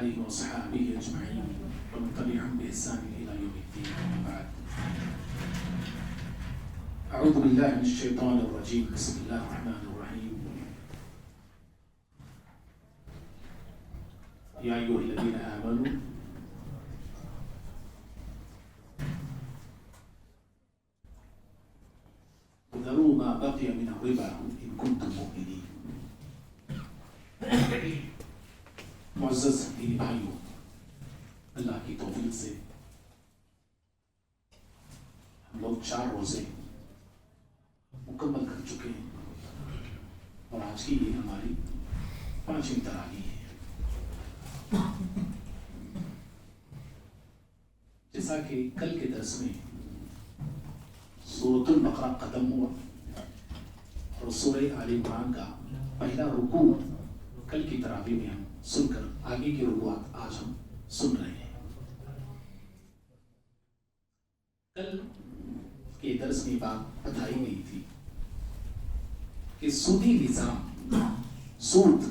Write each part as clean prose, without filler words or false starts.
آله وصحابه أجمعين ومن تبعهم بإحسان إلى يوم الدين. أما بعد، أعوذ بالله من الشيطان الرجيم. بسم الله الرحمن الرحيم. يا أيها الذين آمنوا ذروا ما بقي من الربا إن كنتم مؤمنين. معزز دینی بھائیوں، اللہ کی توفیق سے ہم لوگ 4 روزے مکمل کر چکے ہیں اور آج کی یہ ہماری 5ویں تراویح ہے. جیسا کہ کل کے درس میں سورۃ البقرہ ختم ہوا اور سورہ آل عمران کا پہلا رکوع کل کی تراویح میں ہم سن کر آگے کی رکوعات آج ہم سن رہے ہیں. کل کے درس میں بات بتائی گئی تھی کہ سودی نظام، سود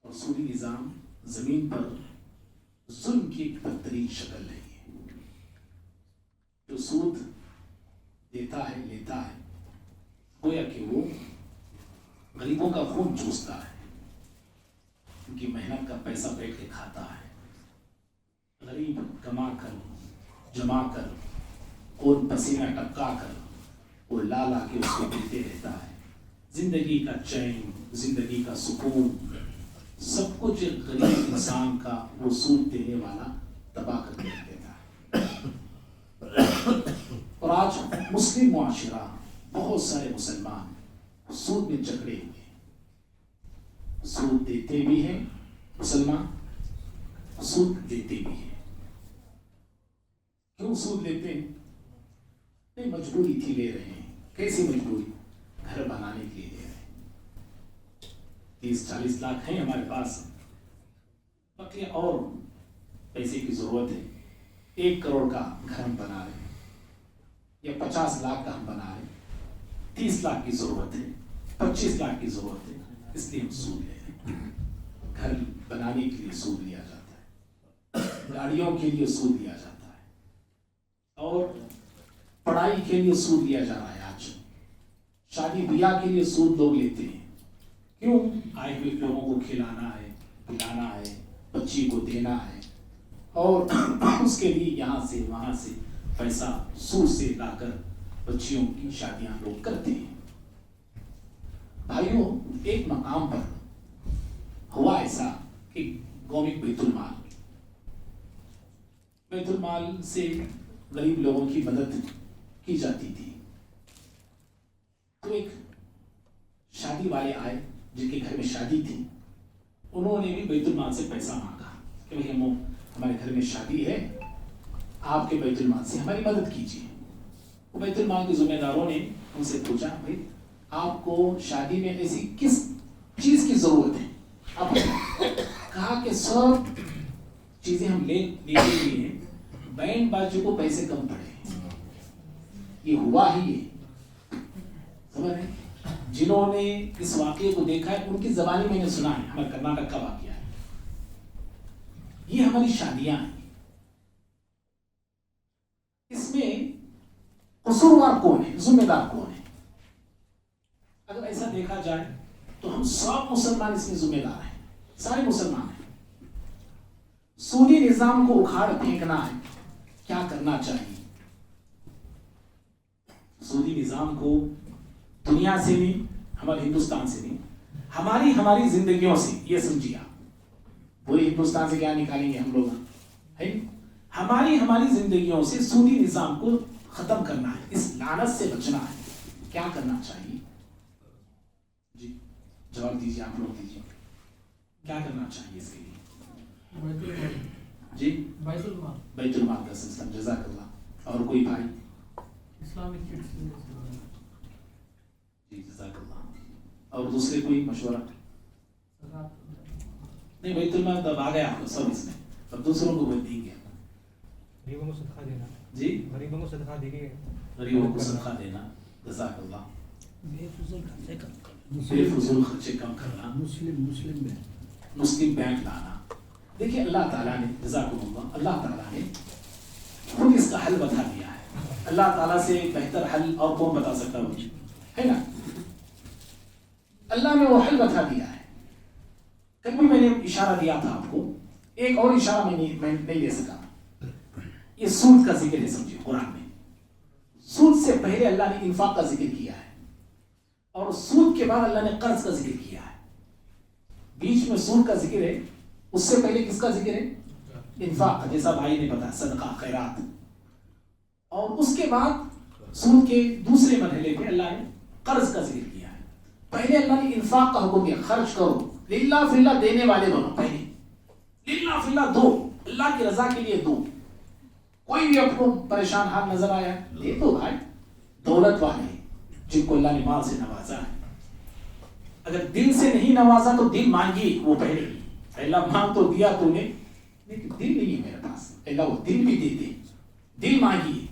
اور سودی نظام زمین پر ظلم کی ایک بدترین شکل ہے. جو سود دیتا ہے لیتا ہے، گویا کہ وہ غریبوں کا خون چوستا ہے، ان کی محنت کا پیسہ بیٹھ کے کھاتا ہے. غریب کما کر جما کر اور پسینہ ٹپکا کر وہ لا لا کے اس کو پیتے رہتا ہے. زندگی کا چین، زندگی کا سکون، سب کچھ ایک غریب انسان کا وہ سود دینے والا تباہ کر کے رکھ دیتا ہے. اور آج مسلم معاشرہ، بہت سارے مسلمان سود میں جکڑے ہوئے ہیں. سود دیتے بھی ہیں مسلمان، سود دیتے بھی ہیں. کیوں سود لیتے ہیں؟ نہیں، مجبوری تھی لے رہے ہیں. کیسی مجبوری؟ گھر بنانے کے لیے لے رہے ہیں. 30-40 لاکھ ہیں ہمارے پاس، باقی اور پیسے کی ضرورت ہے. 1 کروڑ کا گھر ہم بنا رہے ہیں یا 50 لاکھ کا ہم بنا رہے ہیں. 30 لاکھ کی ضرورت ہے، 25 لاکھ کی ضرورت ہے، اس لیے ہم سود لے رہے ہیں. گھر بنانے کے لیے سود لیا جاتا ہے، گاڑیوں کے لیے سود لیا جاتا ہے، اور پڑھائی کے لیے سود لیا جا رہا ہے. آج شادی بیاہ کے لیے سود لوگ لیتے ہیں. کیوں؟ آئے ہوئے لوگوں کو کھلانا ہے، پلانا ہے، بچی کو دینا ہے، اور اس کے لیے یہاں سے وہاں سے پیسہ سود سے لا کر بچیوں کی شادیاں لوگ کرتے ہیں. بھائیوں، ایک مقام پر ہوا ایسا کہ قومی بیت المال سے غریب لوگوں کی مدد کی جاتی تھی. تو ایک شادی والے آئے جن کے گھر میں شادی تھی، انہوں نے بھی بیت المال سے پیسہ مانگا کہ بھائی ہمارے گھر میں شادی ہے، آپ کے بیت المال سے ہماری مدد کیجیے. وہ بیت المال کے ذمہ داروں نے ان سے پوچھا، بھائی آپ کو شادی میں ایسی کس چیز کی ضرورت ہے؟ آپ کہا کہ سب چیزیں ہم لے لیے ہیں، بینڈ باجو کو پیسے کم پڑے. یہ ہوا ہی ہے، سمجھ رہے ہیں؟ جنہوں نے اس واقعے کو دیکھا ہے ان کی زبانی میں نے سنا ہے. ہمارے کرناٹک کا واقعہ ہے. یہ ہماری شادیاں ہیں، اس میں قصوروار کون ہے، ذمہ دار کون ہے؟ اگر ایسا دیکھا جائے تو ہم سب مسلمان اس میں ذمہ دار ہیں، سارے مسلمان ہیں. سودی نظام کو اکھاڑ پھینکنا ہے. کیا کرنا چاہیے؟ سودی نظام کو دنیا سے نہیں، ہمارے ہندوستان سے نہیں، ہماری زندگیوں سے. یہ سمجھیے آپ، پورے ہندوستان سے کیا نکالیں گے ہم لوگ؟ ہے ہماری زندگیوں سے سودی نظام کو ختم کرنا ہے، اس لعنت سے بچنا ہے. کیا کرنا چاہیے؟ جی جواب دیجیے، آپ لوگ دیجیے. کیا کرنا چاہیے اس کے لیے؟ جی بیت المال کا سلسلہ. جزاک اللہ. اور کوئی بھائی؟ اسلامک جی جزاک اللہ. اور دوسرے کوئی مشورہ؟ نہیں، بیت المال تب آ گیا آپ کو سب اس میں، اب دوسروں کو دیں گے. غریبوں کو صدقہ دینا. جی غریبوں کو صدقہ دینا. غریبوں کو صدقہ دینا. جزاک اللہ. بے فضول خرچے کم کرنا. مسلم بینک لانا. دیکھیے اللہ تعالیٰ نے جزاکم اللہ، اللہ تعالیٰ نے خود اس کا حل بتا دیا ہے. اللہ تعالیٰ سے بہتر حل اور کون بتا سکتا مجھے، ہے نا؟ اللہ نے وہ حل بتا دیا ہے. کل بھی میں نے اشارہ دیا تھا آپ کو، ایک اور اشارہ میں نہیں لے سکا. یہ سود کا ذکر ہے، سمجھے قرآن میں سود سے پہلے اللہ نے انفاق کا ذکر کیا ہے، اور سود کے بعد اللہ نے قرض کا ذکر کیا ہے. بیچ میں سود کا ذکر ہے، اس سے پہلے کس کا ذکر ہے؟ انفاق کا، جیسا بھائی نے بتایا صدقہ خیرات. اور اس کے بعد سود کے دوسرے مرحلے پہ اللہ نے قرض کا ذکر کیا ہے. پہلے اللہ نے انفاق کا حکم دیا، خرچ کرو، للہ فی اللہ دینے والے بنو. پہلے للہ فی اللہ دو، اللہ کی رضا کے لیے دو. کوئی بھی آپ کو پریشان حال نظر آیا دے دو بھائی. دولت والے جن کو اللہ نے مال سے نوازا ہے، اگر دل سے نہیں نوازا تو دل مانگیے. وہ پہلے اللہ مانگ تو دیا تو نے، لیکن دل نہیں ہے میرے پاس، اللہ وہ دل بھی دیتے. دل مانگیے،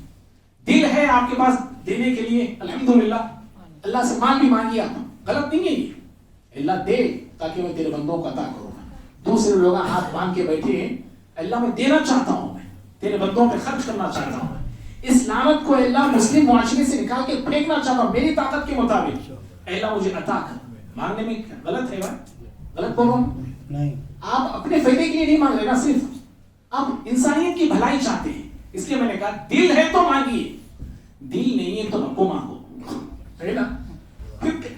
دل ہے آپ کے پاس دینے کے لیے الحمدللہ. اللہ سے مال بھی مانگیے آپ، غلط نہیں ہے یہ. اللہ دے تاکہ میں تیرے بندوں کا عطا کروں. دوسرے لوگ ہاتھ باندھ کے بیٹھے ہیں، اللہ میں دینا چاہتا ہوں، میں تیرے بندوں پہ خرچ کرنا چاہتا ہوں. اس لعنت کو اللہ مسلم معاشرے سے نکال کے پھینکنا چاہتا ہوں میری طاقت کے مطابق. اللہ مجھے عطا کر. مانگنے میں غلط ہے بھائی؟ غلط بول رہا ہوں نہیں. آپ اپنے فائدے کے لیے نہیں مانگ رہے نا، صرف آپ انسانیت کی بھلائی چاہتے ہیں. اس لیے میں نے کہا دل ہے تو مانگیے، دل نہیں ہے تو نکو مانگو، ہے نا؟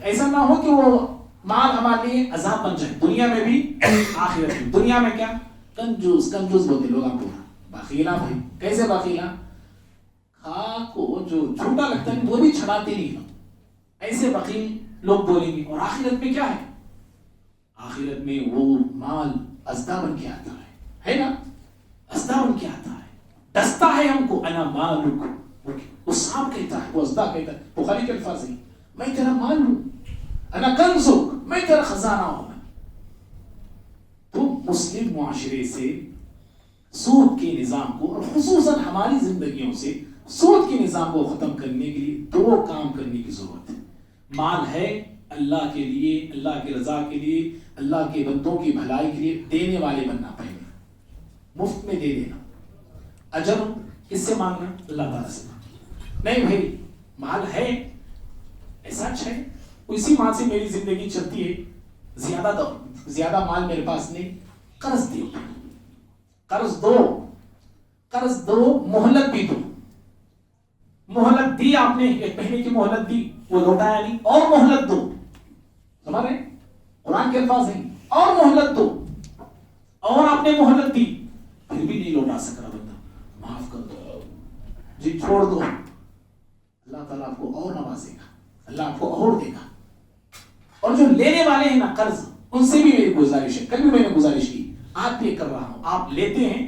ایسا نہ ہو کہ وہ مال ہمارے لیے عذاب بن جائے، دنیا میں بھی آخرت میں. دنیا میں کیا کنجوس بولتے لوگ آپ کو، بخیلا. بھائی کیسے بخیلا؟ کھا کو جو جھوٹا لگتا ہے وہ بھی چھڑاتے نہیں ہم، ایسے بخیل لوگ بولیں گے. اور آخرت میں کیا ہے؟ آخرت میں وہ مال ازدا بن کے آتا ہے نا؟ ازدا بن کے آتا ہے، دستا ہے ہم کو. انا مالک، وہ سانپ کہتا ہے، وہ ازدا کہتا ہے. بخاری کے الفاظ ہیں، میں تیرا مال ہوں. انا کنزک، میں تیرا خزانہ ہوں. تو مسلم معاشرے سے سود کے نظام کو، اور خصوصاً ہماری زندگیوں سے سود کے نظام کو ختم کرنے کے لیے دو کام کرنے کی ضرورت ہے. مال ہے اللہ کے لیے، اللہ کی رضا کے لیے، اللہ کے بندوں کی بھلائی کے لیے دینے والے بننا. پہلے مفت میں دے دینا. اجر کس سے مانگنا؟ اللہ تعالیٰ سے مانگنا. نہیں بھائی مال ہے ایسا اچھا ہے، اسی مال سے میری زندگی چلتی ہے، زیادہ مال میرے پاس نہیں، قرض دو، قرض دو، مہلت بھی دو. مہلت دی آپ نے، ایک مہینے کی مہلت دی، وہ لوٹایا نہیں، اور مہلت دو. سمجھ رہے؟ قرآن کے الفاظ ہیں، اور مہلت دو. اور آپ نے مہلت دی پھر بھی نہیں لوٹا سک رہا بندہ، معاف کر دو جی، چھوڑ دو. اللہ تعالیٰ آپ کو اور نوازے گا، اللہ آپ کو اور دے گا. اور جو لینے والے ہیں نا قرض، ان سے بھی میری گزارش ہے، کل بھی میں نے گزارش کی، آپ بھی کر رہا ہوں. آپ لیتے ہیں،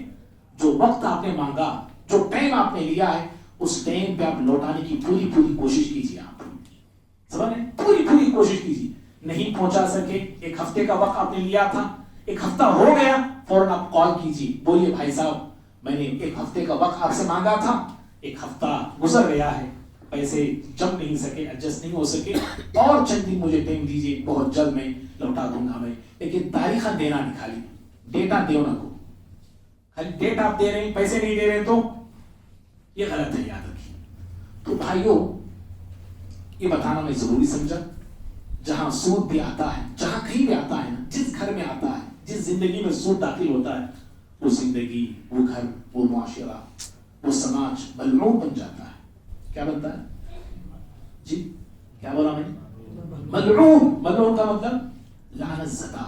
جو وقت آپ نے مانگا، جو ٹائم آپ نے لیا ہے، اس ٹائم پہ آپ لوٹانے کی پوری کوشش کیجیے. آپ سمجھ رہے ہیں؟ پوری کوشش کیجیے. نہیں پہنچا سکے، ایک ہفتے کا وقت آپ نے لیا تھا، ایک ہفتہ ہو گیا، فوراً آپ کال کیجیے، بولیے بھائی صاحب میں نے ایک ہفتے کا وقت آپ سے مانگا تھا، ایک ہفتہ گزر گیا ہے، پیسے جم نہیں سکے، ایڈجسٹ نہیں ہو سکے، اور چند دن مجھے ٹائم دیجیے، بہت جلد میں لوٹا دوں گا. میں لیکن تاریخ دینا نہیں، خالی ڈیٹا دیو نہ کو. خالی ڈیٹ آپ دے رہے ہیں، پیسے نہیں دے رہے تو یہ غلط ہے، یاد رکھیے. تو بھائیوں یہ بتانا میں ضروری سمجھا. جہاں سود بھی آتا ہے، جہاں کہیں بھی آتا ہے نا، جس گھر میں آتا ہے، جس زندگی میں سود داخل ہوتا ہے، وہ زندگی، وہ گھر، وہ معاشرہ، وہ سماج ملعون بن جاتا ہے. کیا بنتا ہے جی؟ کیا بولا میں نے؟ ملعون کا مطلب لعنت زدہ،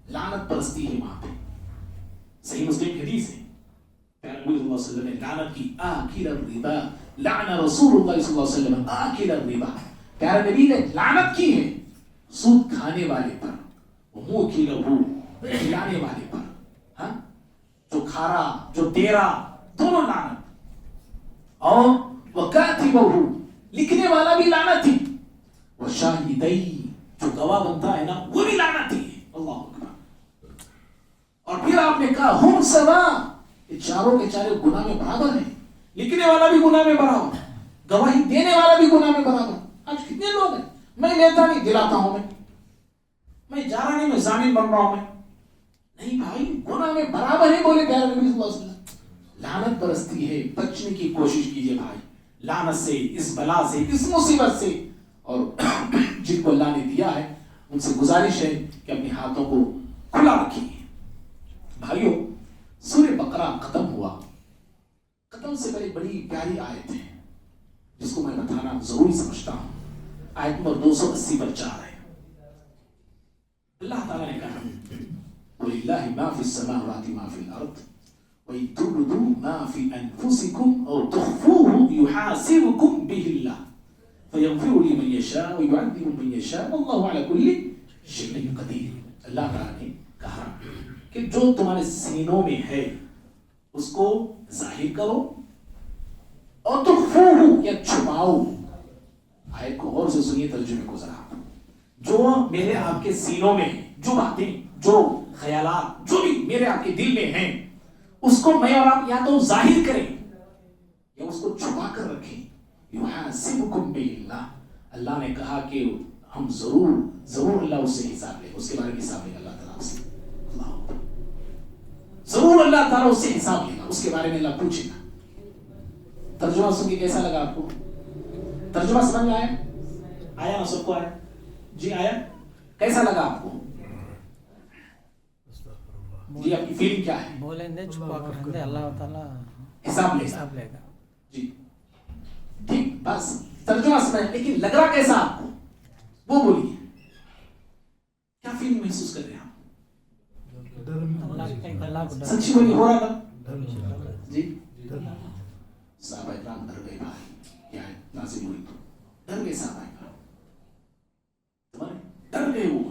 لعنت پرستی ہے وہاں پہ. صحیح مسلم کی حدیث ہے، پیغمبر صلی اللہ علیہ وسلم نے لعنت کی، آکل الربا، لعن رسول اللہ صلی اللہ علیہ وسلم آکل الربا. پیارے نبی نے لعنت کی ہے سود کھانے والے پر، منہ کی لہو کھلانے والے پر. ہاں، جو کھا رہا، جو دے رہا، دونوں لعنت. اور وکاتبہ، لکھنے والا بھی لعنت ہی. وشاہدی، جو گواہ بنتا ہے نا وہ بھی لعنت ہی. اللہ اکبر. اور پھر آپ نے کہا ہم سوا، یہ چاروں کے چارے گناہ میں برابر ہیں. لکھنے والا بھی گناہ میں برابر، گواہی دینے والا بھی گناہ میں برابر. آج کتنے لوگ ہیں، میں لیتا نہیں دلاتا ہوں، میں جا رہا نہیں، میں ضامن بن رہا ہوں. میں نہیں بھائی گناہ میں برابر ہے بولے پیارے نبی صلی اللہ علیہ وسلم. لعنت برستی ہے, بچنے کی کوشش کیجئے بھائی لعنت سے, اس بلا سے, اس مصیبت سے. اور جن کو اللہ نے دیا ہے ان سے گزارش ہے کہ اپنے ہاتھوں کو کھلا رکھیے. بھائیوں سورہ بقرہ ختم ہوا, ختم سے پہلے بڑی پیاری آیت ہے جس کو میں بتانا ضروری سمجھتا ہوں. آیت نمبر 280 پر 4 ہے. اللہ تعالیٰ نے کہا وَلِلَّهِ مَا فِي السَّمَاوَاتِ مَا فِي الْأَرْضِ وَإِن تُبْدُوا مَا فِي أَنفُسِكُمْ أَوْ تُخْفُوهُ يُحَاسِبْكُم بِهِ اللَّهُ فَيَغْفِرُ لِمَن يَشَاءُ وَيُعَذِّبُ مَن يَشَاءُ وَاللَّهُ عَلَى كُلِّ شَيْءٍ قَدِيرٌ. اللہ تعالیٰ نے کہا کہ جو تمہارے سینوں میں ہے اس کو ظاہر کرو اور تخفوه یا چھپاؤ. آیت کو غور سے سنیے, ترجمے کو ذرا. جو میرے آپ کے سینوں میں ہیں, جو باتیں, جو خیالات, جو بھی میرے آپ کے دل میں ہیں, اس کو میں اور آپ یا تو ظاہر کریں یا اس کو چھپا کر رکھیں. یحاسبکم باللہ, اللہ نے کہا کہ ہم ضرور اللہ اس سے حساب لے, اس کے بارے میں حساب لے گا اللہ تعالیٰ سے. ضرور اللہ تعالیٰ اس سے حساب لے گا, اس کے بارے میں اللہ پوچھے گا. ترجمہ سن کے کیسا لگا آپ کو؟ ترجمہ سمجھ میں آیا نا سب کو؟ آیا جی, آیا. کیسا لگا آپ کو جی؟ آپ کی فیلنگ کیا ہے؟ بولیں دے چھپا کر رکھیں دے, اللہ تعالیٰ حساب لے گا. جی ٹھیک, بس ترجمہ سمجھ. لیکن لگ رہا کیسا آپ کو وہ بولیے, کیا فیلنگ محسوس کر رہے ہیں آپ؟ سچی بولی, ہو رہا تھا جی؟ صحابہ اکرام ڈر گئے بھائی, کیا ہے نازل ہوئی تو ڈر گئے صحابہ اکرام, تمہارے ڈر گئے. وہ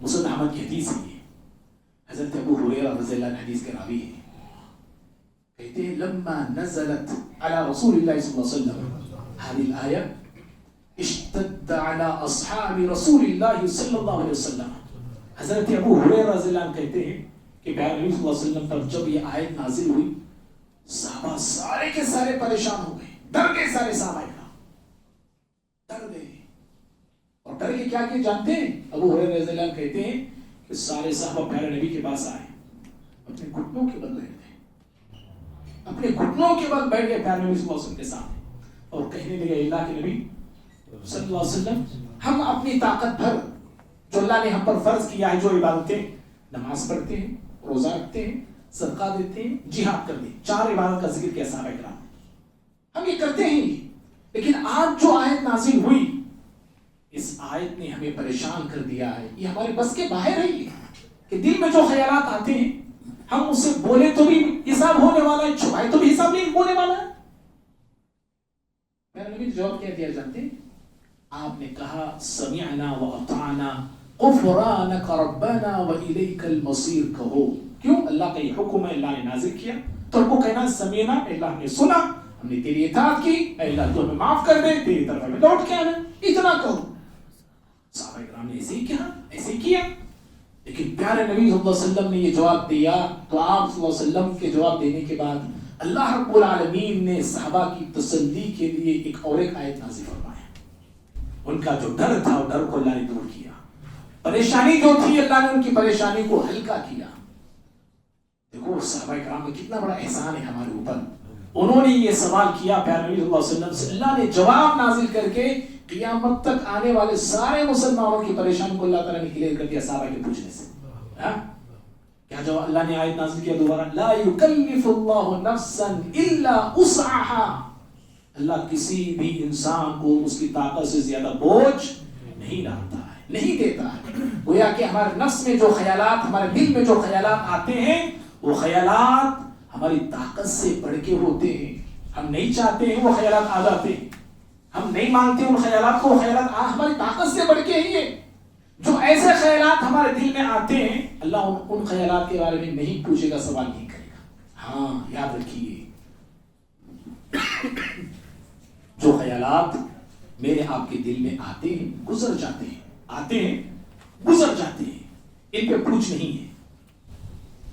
مسلم احمد کی حدیث ہے, حضرت ابو ہریرہ رضی اللہ عنہ حدیث کے راوی ہیں, کہتے ہیں لما نزلت على رسول اللہ صلی اللہ علیہ وسلم هذه الآية اشتد على اصحاب رسول اللہ صلی اللہ علیہ وسلم. حضرت ابو ہریرہ رضی اللہ عنہ کہتے ہیں کہ پیارے نبی صلی اللہ علیہ وسلم پر جب یہ آیت نازل ہوئی صحابہ سارے کے سارے پریشان ہو گئے, ڈر گئے. سارے صحابہ ڈر گئے. اور ڈر کے کیا کہ جانتے ہیں, ابو ہریرہ رضی اللہ عنہ کہتے ہیں کہ سارے صحابہ پیارے نبی کے پاس آئے, اپنے گھٹنوں کے بل رہے تھے, اپنے گھٹنوں کے بل بیٹھ گئے پیارے نبی صلی اللہ علیہ وسلم کے سامنے اور کہنے لگے اللہ کے نبی صلی اللہ علیہ وسلم, ہم اپنی طاقت بھر جو اللہ نے ہم پر فرض کیا ہے, جو عبادتیں, نماز پڑھتے ہیں, روزہ رکھتے ہیں, صدقہ دیتے ہیں, جہاد کرتے ہیں, 4 عبادت کا ذکر کیا صحابہ کرام, ہم یہ کرتے ہیں. لیکن آج جو آیت نازل ہوئی, اس آیت نے ہمیں پریشان کر دیا ہے. یہ ہمارے بس کے باہر ہے کہ دل میں جو خیالات آتے ہیں ہم اس سے بولے تو بھی حساب ہونے والا ہے, چھپائے تو بھی حساب نہیں ہونے والا ہے. میرا نبی جواب کیا دیا جانتے ہیں؟ آپ نے کہا سمعنا واطعنا غفرانک ربنا والیک المصیر. کہو کیوں؟ اللہ کا یہ حکم ہے, اللہ نے نازل کیا تو ہم کو کہنا سمینا, اللہ نے سنا, ہم نے تیری اطاعت کی, اللہ تو ہمیں معاف کر دے, تیری طرف ہمیں لوٹ کے آنا, اتنا کہو. صحابہ کرام نے ایسے ہی کہا, ایسے ہی کیا. لیکن پیارے نبی صلی اللہ علیہ وسلم نے یہ جواب دیا تو آپ صلی اللہ علیہ وسلم کے جواب دینے کے بعد اللہ رب العالمین نے صحابہ کی تسلی کے لیے ایک اور ایک آیت نازل فرمایا. ان کا جو ڈر تھا وہ ڈر کو اللہ نے دور کیا, پریشانی جو تھی اللہ نے ان کی پریشانی کو ہلکا کیا. دیکھو صحابہ کرام کا کتنا بڑا احسان ہے ہمارے اوپر. انہوں نے یہ سوال کیا پیارے نبی صلی اللہ علیہ وسلم سے, اللہ نے جواب نازل کر کے قیامت تک آنے والے سارے مسلمانوں کی پریشانی کو اللہ تعالیٰ نے کلیئر کر دیا صحابہ کے پوچھنے سے. کیا جو اللہ نے آیت نازل کیا دوبارہ, لا یکلف اللہ نفسا الا وسعها, اللہ کسی بھی انسان کو اس کی طاقت سے زیادہ بوجھ نہیں ڈالتا ہے, نہیں دیتا ہے. گویا کہ ہمارے نفس میں جو خیالات, ہمارے دل میں جو خیالات آتے ہیں وہ خیالات ہماری طاقت سے بڑھ کے ہوتے ہیں. ہم نہیں چاہتے ہیں وہ خیالات آ جاتے ہیں, ہم نہیں مانگتے ان خیالات کو, وہ خیالات ہماری طاقت سے بڑھ کے ہی ہے. جو ایسے خیالات ہمارے دل میں آتے ہیں اللہ ان خیالات کے بارے میں نہیں پوچھے گا, سوال نہیں کرے گا. ہاں یاد رکھیے, جو خیالات میرے آپ کے دل میں آتے ہیں گزر جاتے ہیں, آتے ہیں گزر جاتے ہیں, ان پہ پوچھ نہیں ہے.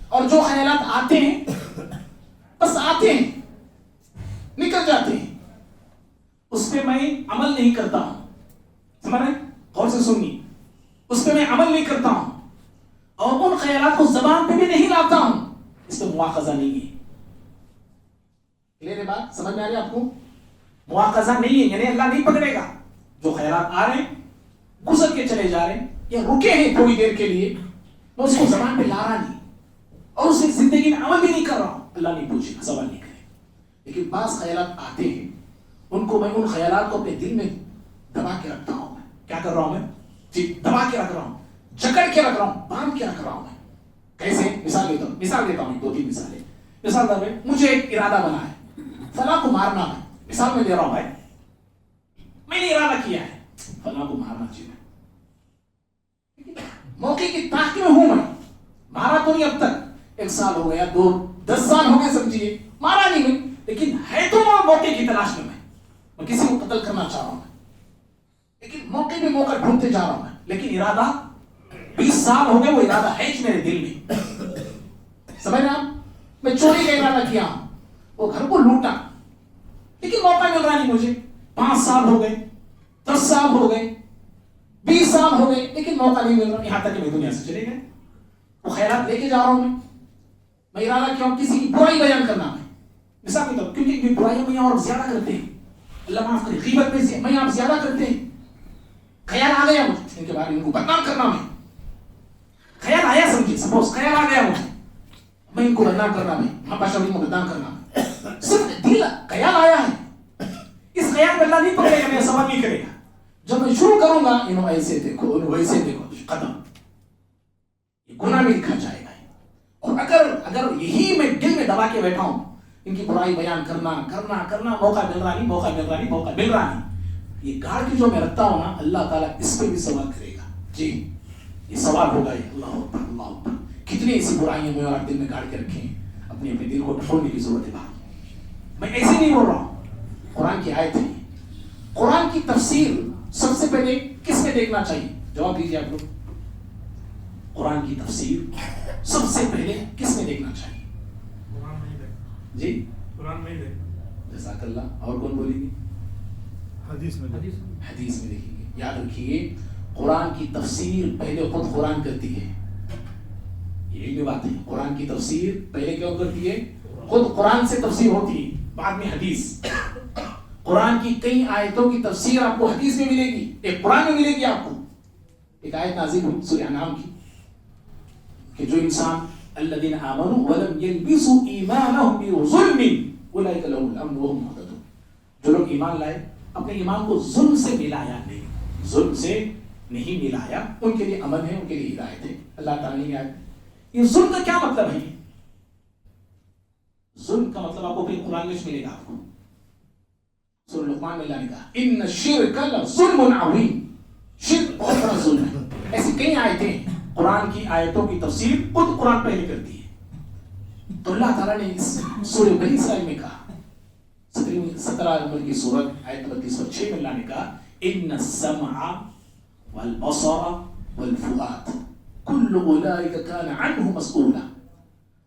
اور جو خیالات آتے ہیں بس آتے ہیں نکل جاتے ہیں, اس پہ میں عمل نہیں کرتا ہوں. سمجھ رہے؟ غور سے سنیے, اس پہ میں عمل نہیں کرتا ہوں. اور ان خیالات کو زبان پہ بھی نہیں لاتا ہوں، اس پہ مواخذہ نہیں ہے. کلیئر بات سمجھ میں آ رہی ہے آپ کو؟ مواخذہ نہیں ہے، یعنی اللہ نہیں پکڑے گا. جو خیالات آ رہے ہیں گزر کے چلے جا رہے ہیں یا رکے ہیں تھوڑی دیر کے لیے، میں اس کو زبان پہ لا رہا نہیں اور اسے زندگی میں عمل بھی نہیں کر رہا ہوں، اللہ نہیں پوچھے گا، سوال نہیں کرے. لیکن بعض خیالات آتے ہیں، ان کو میں ان خیالات کو اپنے دل میں دبا کے رکھتا ہوں. میں کیا کر رہا ہوں؟ میں جی دبا کے رکھ رہا ہوں، جکڑ کے رکھ رہا ہوں، باندھ کے رکھ رہا ہوں. میں کیسے؟ مثال دیتا ہوں 2-3 مثالیں. مثال در میں مجھے ایک ارادہ بنا ہے فلاں کو مارنا ہے. مثال میں دے رہا ہوں بھائی، میں نے ارادہ کیا ہے فلاں کو مارنا چاہیے. موقع کی تاک میں ہوں، میں مارا تو نہیں اب تک، 1 سال ہو گیا، 10 سال ہو گئے سمجھیے، مارا نہیں میں، لیکن ہے تو موقع کی تلاش میں. میں کسی کو قتل کرنا چاہ رہا ہوں، لیکن موقع پہ موقع ڈھونڈتے جا رہا ہوں. لیکن ارادہ 20 سال ہو گئے، وہ ارادہ ہے میرے دل میں. سمجھ رہے آپ؟ میں چوری کا ارادہ کیا ہوں، وہ گھر کو لوٹا، لیکن موقع مل رہا نہیں مجھے. 5 سال ہو گئے، 10 سال ہو گئے، 20 سال ہو گئے، لیکن موقع نہیں مل رہا. یہاں تک کہ میں دنیا سے چلے گئے. وہ خیرات لے کے جا رہا ہوں. میں ارادہ کیا ہوں کسی کی برائی بیان کرنا ہے، مثال کے طور، کیونکہ برائیوں میں اور زیادہ کرتے ہیں، اللہ معاف کرے، غیبت میں آپ زیادہ کرتے ہیں. خیال آ گیا مجھے ان کے بارے میں ان کو بدنام کرنا. میں خیال آیا، سمجھے، سپوز خیال آ گیا مجھے، میں ان کو بدنام کرنا، میں پاشا کو بدنام کرنا، صرف دل خیال آیا ہے. اس خیال میں اللہ نہیں پکڑے گا، میرا سوال نہیں کرے گا. جب میں شروع کروں گا انہوں ایسے دیکھو، انہوں ویسے دیکھو، ختم. یہ گناہ میں لکھا جائے گا. اور اگر یہی میں دل میں دبا کے بیٹھا ہوں، ان کی برائی بیان کرنا، موقع مل رہا نہیں. یہ گاڑ کے جو میں رکھتا ہوں نا، اللہ تعالیٰ اس پہ بھی سوال کرے گا. جی یہ سوال ہوگا. یہ اللہ اکبر، اللہ اکبر. کتنی ایسی برائیاں میں اور آپ دل میں گاڑ کے رکھے ہیں، اپنے دل کو ٹھوڑنے کی ضرورت ہے. میں ایسے نہیں بول رہا ہوں، قرآن کی آیت ہے. قرآن کی تفسیر سب سے پہلے کس میں دیکھنا چاہیے؟ جواب دیجیے آپ لوگ. قرآن کی تفسیر سب سے پہلے کس میں دیکھنا چاہیے؟ قرآن میں دیکھ. جی قرآن میں دیکھ. جزاک اللہ. اور کون بولیں گے؟ حدیث میں دیکھ. حدیث میں دیکھیں گے. یاد رکھیے، قرآن کی تفسیر پہلے خود قرآن کرتی ہے. یہ بھی بات ہے، قرآن کی تفسیر پہلے کیوں کرتی ہے؟ خود قرآن سے تفسیر ہوتی ہے، بعد میں حدیث. قرآن کی کئی آیتوں کی تفسیر آپ کو حدیث میں ملے گی، ایک قرآن میں ملے گی. آپ کو ایک آیت نازل ہوئی سورہ انعام کی کہ جو انسان الذین آمنوا ولم یلبسوا ایمانهم بظلم اولئک لهم الامن وهم مهتدون، جو لوگ ایمان لائے اپنے ایمان کو ظلم سے ملایا نہیں، ظلم سے نہیں ملایا، ان کے لیے امن ہے، ان کے لیے ہدایت ہے. اللہ تعالیٰ نے یہ ظلم کا کیا مطلب ہے؟ ظلم کا مطلب آپ کو پھر قرآن میں ملے گا. آپ کو سورہ لقمان میں اللہ نے کہا ان الشرک لظلم عظیم، شرک بہت بڑا ظلم ہے. ایسی کئی آیتیں، قرآن کی آیتوں کی تفسیر خود قرآن پہلے کرتی ہے. تو اللہ تعالیٰ نے اس سورہ بنی اسرائیل میں کہا، 17 نمبر کی سورت آیت نمبر 306 میں اللہ نے کہا ان السمع والبصر والفؤاد کل اولئک کان عنہ مسئولا.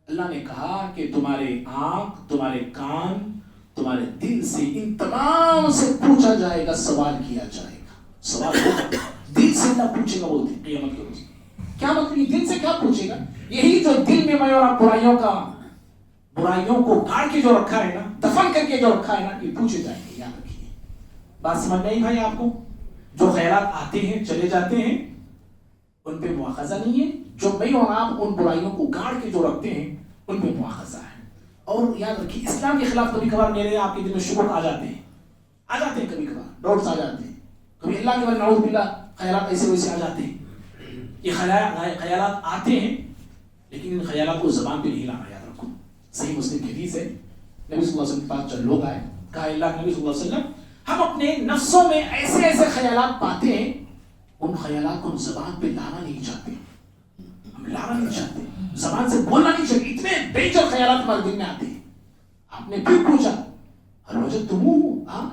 اللہ نے کہا کہ تمہارے آنکھ، تمہارے کان، تمہارے دل سے ان تمام سے پوچھا جائے گا، سوال کیا جائے گا. سوال ہوگا، دل سے اللہ پوچھے گا. وہ قیامت کے روز کیا مطلب؟ یہ دل سے کیا پوچھے گا؟ یہی جو دل میں اور آپ برائیوں کو گاڑ کے جو رکھا ہے نا، دفن کر کے جو رکھا ہے نا، یہ پوچھے جائیں گے. یاد رکھیے. بات سمجھ میں آئی بھائی آپ کو؟ جو خیرات آتے ہیں چلے جاتے ہیں، ان پہ مواخذہ نہیں ہے. جو میں اور آپ ان برائیوں کو گاڑ کے جو رکھتے ہیں، ان پہ مواخذہ ہے. اور یاد رکھیے، اسلام کے خلاف کبھی کبھار میرے آپ کے دل میں شبہات آ جاتے ہیں کبھی کبھار ڈاؤٹس آ جاتے ہیں. کبھی اللہ کے بارے نعوذ باللہ خیالات ایسے ویسے آ جاتے ہیں. یہ خیالات آتے ہیں، لیکن ان خیالات کو زبان پہ نہیں لانا. یاد رکھو، صحیح مسلم کی حدیث ہے، نبی صلی اللہ علیہ وسلم کے پاس چند لوگ آئے، کہا اللہ کے نبی صلی اللہ علیہ وسلم، ہم اپنے نفسوں میں ایسے خیالات پاتے ہیں، ان خیالات کو ہم زبان پہ لانا نہیں چاہتے. ہم لانا نہیں چاہتے، زبان سے بولنا نہیں چاہتے. اتنے ڈینجر خیالات ہمارے دل میں آتے ہیں. آپ نے پھر پوچھا ہر وجہ تم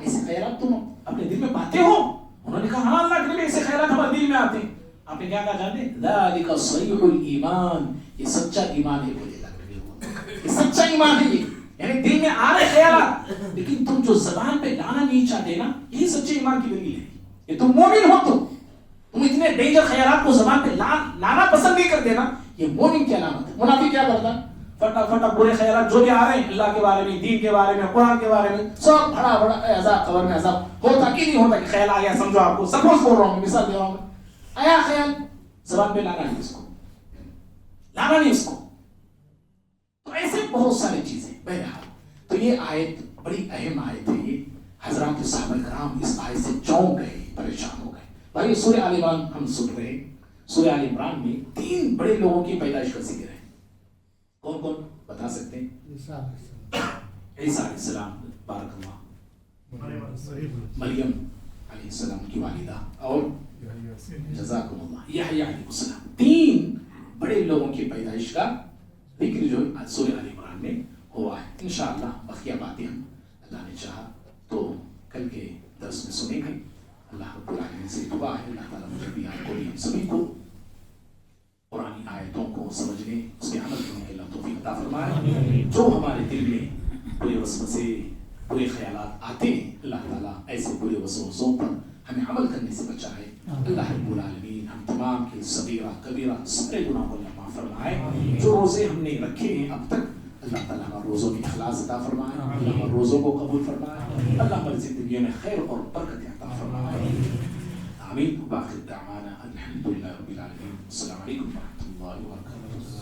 ایسے خیالات تم اپنے دل میں پاتے ہو؟ انہوں نے کہا ہاں اللہ کے نبی، ایسے خیالات ہمارے دل میں آتے ہیں. آپ نے کیا کہا جانتے؟ ذالک صحیح الایمان، یہ سچا ایمان ہے. بولے یہ سچا ایمان ہے. یہ یعنی دل میں آ رہے خیالات، لیکن تم جو زبان پہ لانا نہیں چاہتے نا، یہی سچے ایمان کی دلیل ہے. یہ تم مومن ہو، تم اتنے ڈینجر خیالات کو زبان پہ لانا پسند نہیں کرتے نا، یہ مومن کی علامت ہے. منافق کیا کرتا؟ فٹافٹ برے خیالات جو بھی آ رہے ہیں اللہ کے بارے میں, دین کے بارے میں, قرآن کے بارے میں, سب بڑا بڑا عذاب, قبر میں عذاب ہوتا کہ نہیں ہوتا کہ خیال آ گیا, سمجھو آپ کو سپوز بول رہا ہوں, مثال دے رہا ہوں, آیا خیال, زبان پہ لانا نہیں اس کو, لانا نہیں اس کو. تو ایسے بہت ساری چیزیں. بہرحال تو یہ آیت بڑی اہم آیت ہے. یہ حضرات صحابہ کرام اس آیت سے چونک گئے, پریشان ہو گئے. بھائی سورہ آل عمران ہم سن رہے ہیں. سورہ آل عمران میں 3 بڑے لوگوں کی پیدائش کا ذکر ہے. کون کون بتا سکتے ہیں؟ عیسیٰ علیہ السلام, بارک اللہ, مریم علیہ السلام کی والدہ, اور جزاکم اللہ یحییٰ علیہ السلام. 3 بڑے لوگوں کی پیدائش کا ذکر جو سورہ آل عمران میں ہوا ہے. انشاءاللہ بقیہ باتیں ہم اللہ نے چاہا تو کل کے درس میں سنیں گے. اللہ رب العالمین سے دعا ہے اللہ تعالیٰ مجھے بھی آپ کو بھی ہم سبھی کو قرآن آیتوں کو سمجھنے, اس کے عمل کرنے کے اللہ توفیق عطا فرمائے. جو ہمارے دل میں برے وسوسے, برے خیالات آتے ہیں, اللہ تعالیٰ ایسے برے وسوسوں پر ہمیں عمل کرنے سے بچائے. اللہ رب العالمین ہم تمام کے صغیرہ کبیرہ سارے گناہوں کو اللہ معاف فرمائے. جو روزے ہم نے رکھے ہیں اب تک, اللہ تعالیٰ ہمارے روزوں میں اخلاص عطا فرمائے, اللہ ہمارے روزوں کو قبول فرمائے, اللہ ہماری زندگیوں میں خیر اور برکت عطا فرمائے. آمین. باقی دعوانا الحمدللہ رب العالمین. السلام علیکم ورحمۃ اللہ وبرکاتہ.